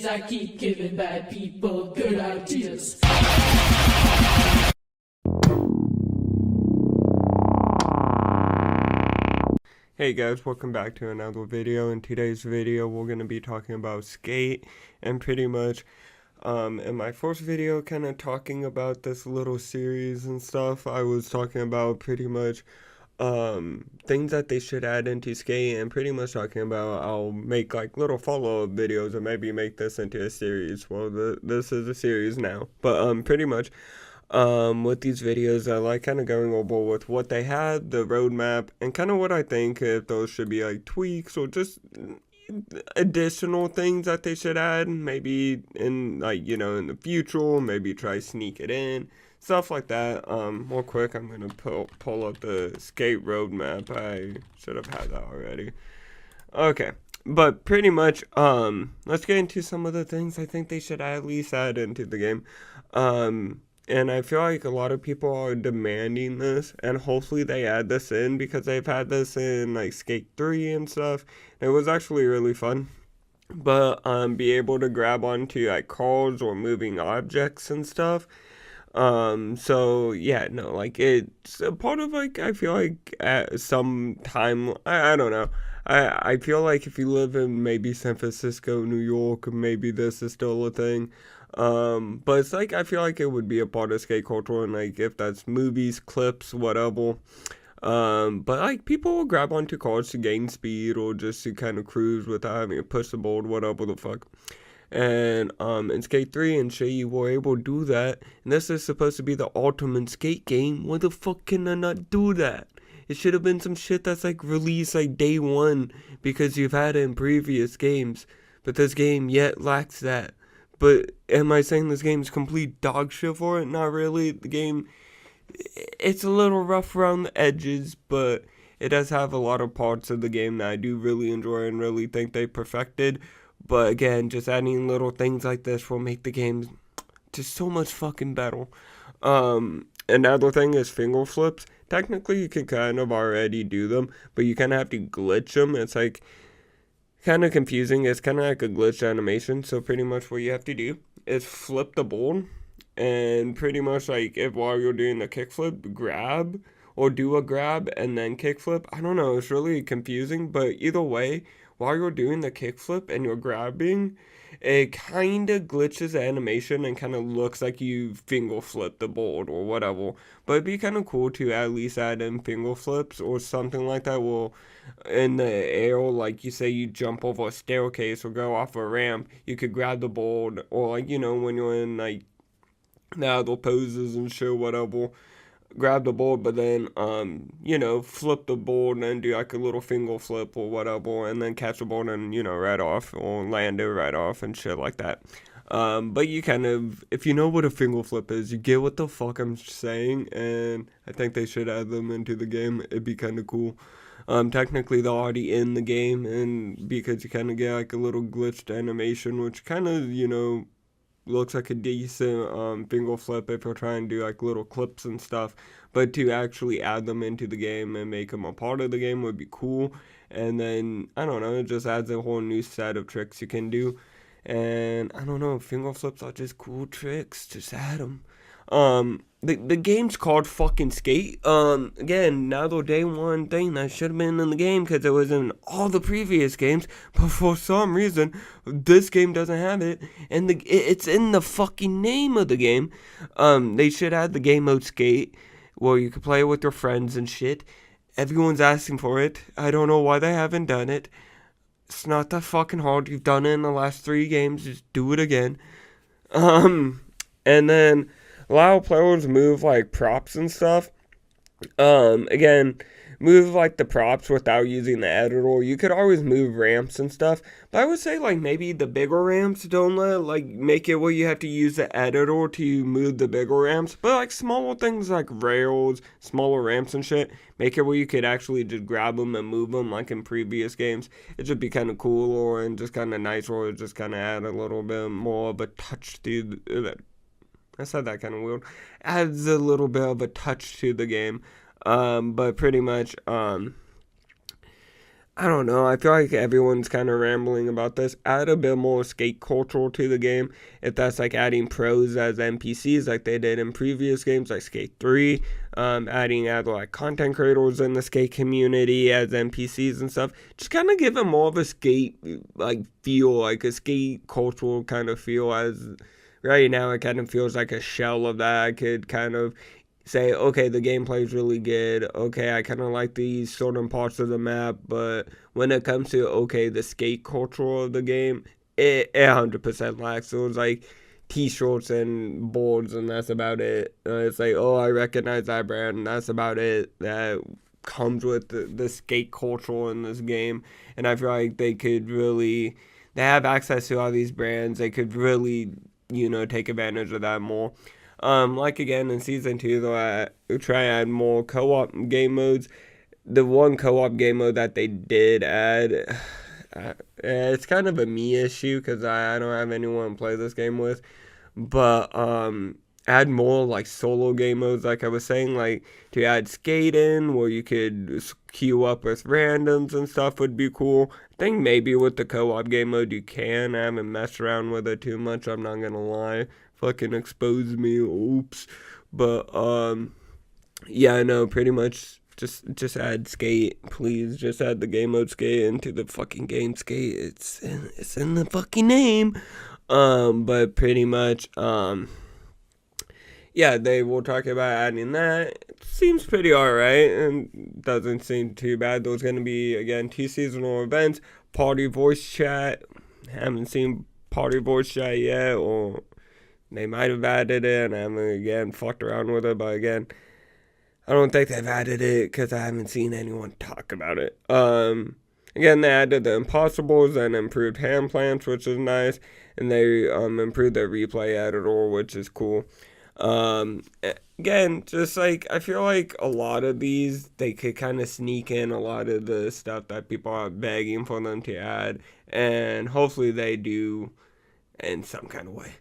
I keep giving bad people good ideas. Hey guys, welcome back to another video. In today's video, we're going to be talking about Skate, and pretty much, in my first video, kind of talking about this little series and stuff, I was talking about pretty much, things that they should add into Skate, and pretty much talking about I'll make like little follow-up videos, or maybe make this into a series. Well, this is a series now, but, pretty much, with these videos, I like kind of going over with what they had, the roadmap, and kind of what I think if those should be like tweaks or just additional things that they should add, maybe in like, in the future, maybe try sneak it in, stuff like that. Real quick, I'm gonna pull up the Skate roadmap. I should have had that already. Okay. But pretty much, let's get into some of the things I think they should at least add into the game. And I feel like a lot of people are demanding this, and hopefully they add this in because they've had this in like Skate 3 and stuff. And it was actually really fun. But be able to grab onto like cars or moving objects and stuff. So yeah, no, like it's a part of like I feel like at some time I don't know. I feel like if you live in maybe San Francisco, New York, maybe this is still a thing. But it's like I feel like it would be a part of skate culture, and like if that's movies, clips, whatever. But like people will grab onto cars to gain speed or just to kind of cruise without having to push the board, whatever the fuck. And in Skate 3 and shit, you were able to do that. And this is supposed to be the ultimate skate game. Why the fuck can I not do that? It should have been some shit that's like released like day one because you've had it in previous games. But this game yet lacks that. But am I saying this game's complete dog shit for it? Not really. The game, it's a little rough around the edges, but it does have a lot of parts of the game that I do really enjoy and really think they perfected. But again, just adding little things like this will make the game just so much fucking better. Another thing is finger flips. Technically, you can kind of already do them, but you kind of have to glitch them. It's like kind of confusing. It's kind of like a glitch animation. So pretty much what you have to do is flip the board, and pretty much like if while you're doing the kickflip, grab or do a grab and then kickflip. I don't know. It's really confusing, but either way, while you're doing the kickflip and you're grabbing, it kind of glitches the animation and kind of looks like you finger flip the board or whatever. But it'd be kind of cool to at least add in finger flips or something like that. Well, in the air, like you say you jump over a staircase or go off a ramp, you could grab the board, or like, when you're in like the other poses and shit, whatever, grab the board, but then flip the board and do like a little finger flip or whatever, and then catch the board and right off or land it right off and shit like that. But you kind of, if you know what a finger flip is, you get what the fuck I'm saying, and I think they should add them into the game. It'd be kind of cool. Technically they're already in the game, and because you kind of get like a little glitched animation, which kind of looks like a decent finger flip if you're trying to do like little clips and stuff. But to actually add them into the game and make them a part of the game would be cool. And then I don't know, it just adds a whole new set of tricks you can do. And I don't know, finger flips are just cool tricks. Just add them. The game's called fucking Skate. Again, another day one thing that should have been in the game because it was in all the previous games, but for some reason, this game doesn't have it, and it's in the fucking name of the game. They should add the game mode Skate, where you can play with your friends and shit. Everyone's asking for it. I don't know why they haven't done it. It's not that fucking hard. You've done it in the last 3 games. Just do it again. And then allow players move like props and stuff. Again, move like the props without using the editor. You could always move ramps and stuff, but I would say like maybe the bigger ramps don't like make it where you have to use the editor to move the bigger ramps. But like smaller things like rails, smaller ramps and shit, make it where you could actually just grab them and move them like in previous games. It should be kind of cool, or and just kind of nice, or just kind of add a little bit more of a touch to that. I said that kind of weird. Adds a little bit of a touch to the game. But pretty much, I don't know. I feel like everyone's kind of rambling about this. Add a bit more skate culture to the game. If that's like adding pros as NPCs like they did in previous games like Skate 3, adding other like content creators in the skate community as NPCs and stuff. Just kind of give them more of a skate like feel, like a skate cultural kind of feel. As right now it kind of feels like a shell of that. I could kind of say, okay, the gameplay is really good. Okay, I kind of like these certain parts of the map, but when it comes to, okay, the skate culture of the game, it 100% lacks. So it's like t-shirts and boards, and that's about it. It's like, oh, I recognize that brand, and that's about it. That comes with the skate culture in this game, and I feel like they could really, they have access to all these brands. They could really, take advantage of that more. Like again in season 2, though, I try to add more co-op game modes. The one co-op game mode that they did add, it's kind of a me issue because I don't have anyone to play this game with. But add more like solo game modes, like I was saying, like to add skating where you could queue up with randoms and stuff would be cool. I think maybe with the co-op game mode you can. I haven't messed around with it too much, I'm not gonna lie. Fucking expose me, oops. But yeah, no, pretty much just add skate, please. Just add the game mode skate into the fucking game skate. It's in the fucking name. But pretty much yeah, they will talk about adding that. It seems pretty alright and doesn't seem too bad. There's gonna be again 2 seasonal events, party voice chat. Haven't seen party voice chat yet, or they might have added it, and I haven't, again, fucked around with it, but again, I don't think they've added it, because I haven't seen anyone talk about it. Again, they added the impossibles and improved hand plants, which is nice, and they, improved their replay editor, which is cool. Again, just like, I feel like a lot of these, they could kind of sneak in a lot of the stuff that people are begging for them to add, and hopefully they do in some kind of way.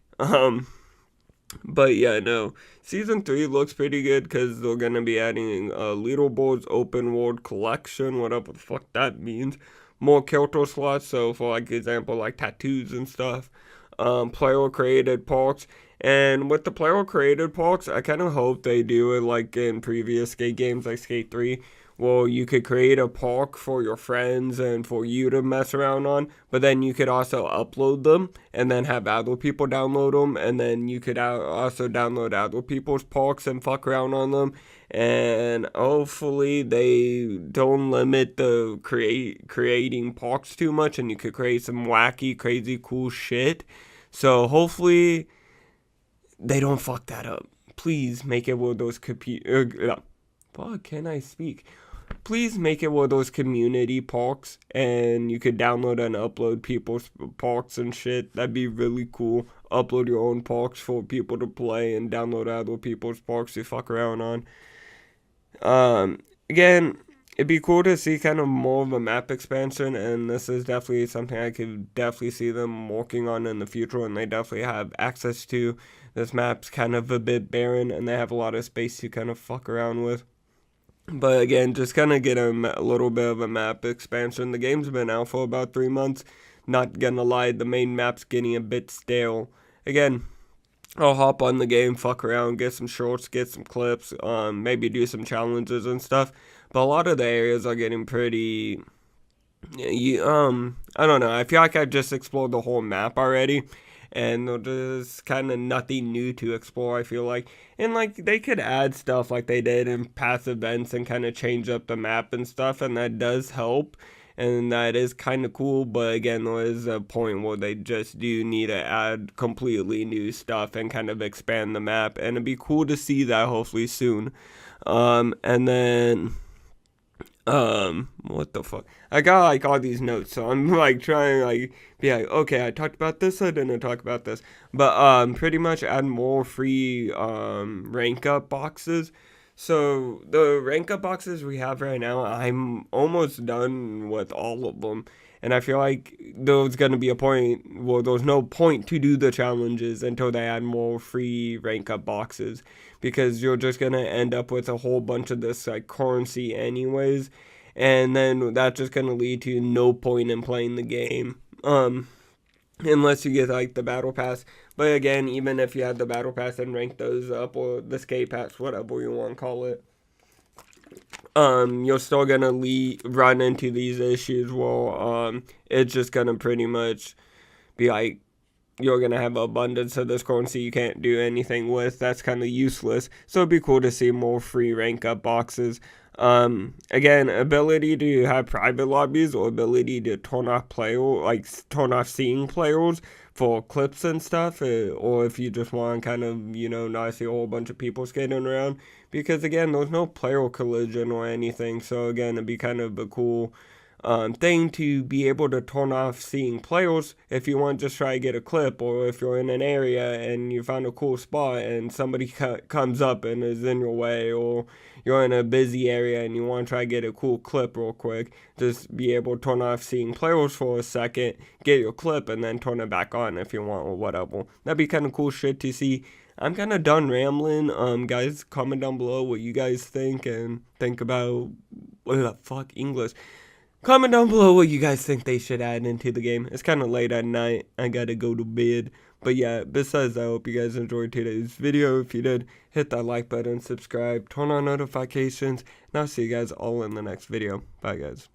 But yeah, no, season 3 looks pretty good because they're gonna be adding leaderboards, open world collection, whatever the fuck that means, more character slots. So for like example, like tattoos and stuff, player created parks. And with the player created parks, I kind of hope they do it like in previous skate games like Skate 3. Well, you could create a park for your friends and for you to mess around on, but then you could also upload them and then have other people download them, and then you could also download other people's parks and fuck around on them. And hopefully they don't limit the creating parks too much, and you could create some wacky, crazy, cool shit. So hopefully they don't fuck that up. Please make it where those fuck, can I speak? Please make it one of those community parks, and you could download and upload people's parks and shit. That'd be really cool. Upload your own parks for people to play and download other people's parks to fuck around on. Again, it'd be cool to see kind of more of a map expansion, and this is definitely something I could definitely see them working on in the future, and they definitely have access to. This map's kind of a bit barren, and they have a lot of space to kind of fuck around with. But again, just kind of get a little bit of a map expansion. The game's been out for about 3 months. Not gonna lie, the main map's getting a bit stale. Again, I'll hop on the game, fuck around, get some shorts, get some clips, maybe do some challenges and stuff. But a lot of the areas are getting pretty, I don't know. I feel like I've just explored the whole map already, and there's kind of nothing new to explore, I feel like. And like they could add stuff like they did in past events and kind of change up the map and stuff, and that does help, and that is kind of cool. But again, there is a point where they just do need to add completely new stuff and kind of expand the map, and it'd be cool to see that hopefully soon. And then what the fuck? I got like all these notes, so I'm like trying to like be like, okay, I talked about this, I didn't talk about this. But pretty much add more free rank up boxes. So the rank up boxes we have right now, I'm almost done with all of them. And I feel like there's going to be a point where there's no point to do the challenges until they add more free rank up boxes. Because you're just going to end up with a whole bunch of this like currency anyways. and then that's just gonna lead to no point in playing the game. Unless you get like the battle pass. But again, even if you had the battle pass and rank those up, or the skate pass, whatever you want to call it, you're still gonna run into these issues where it's just gonna pretty much be like you're gonna have abundance of this currency you can't do anything with. That's kind of useless. So it'd be cool to see more free rank up boxes. Again, ability to have private lobbies, or ability to turn off turn off seeing players for clips and stuff, or if you just want kind of, not see a whole bunch of people skating around, because again, there's no player collision or anything. So again, it'd be kind of a cool thing to be able to turn off seeing players if you want to just try to get a clip, or if you're in an area and you found a cool spot and somebody comes up and is in your way, or you're in a busy area and you want to try to get a cool clip real quick, just be able to turn off seeing players for a second, get your clip, and then turn it back on if you want, or whatever. That'd be kind of cool shit to see. I'm kind of done rambling. Guys, comment down below what you guys think, and think about, what the fuck, English. Comment down below what you guys think they should add into the game. It's kind of late at night. I gotta go to bed. But yeah, besides that, I hope you guys enjoyed today's video. If you did, hit that like button, subscribe, turn on notifications, and I'll see you guys all in the next video. Bye, guys.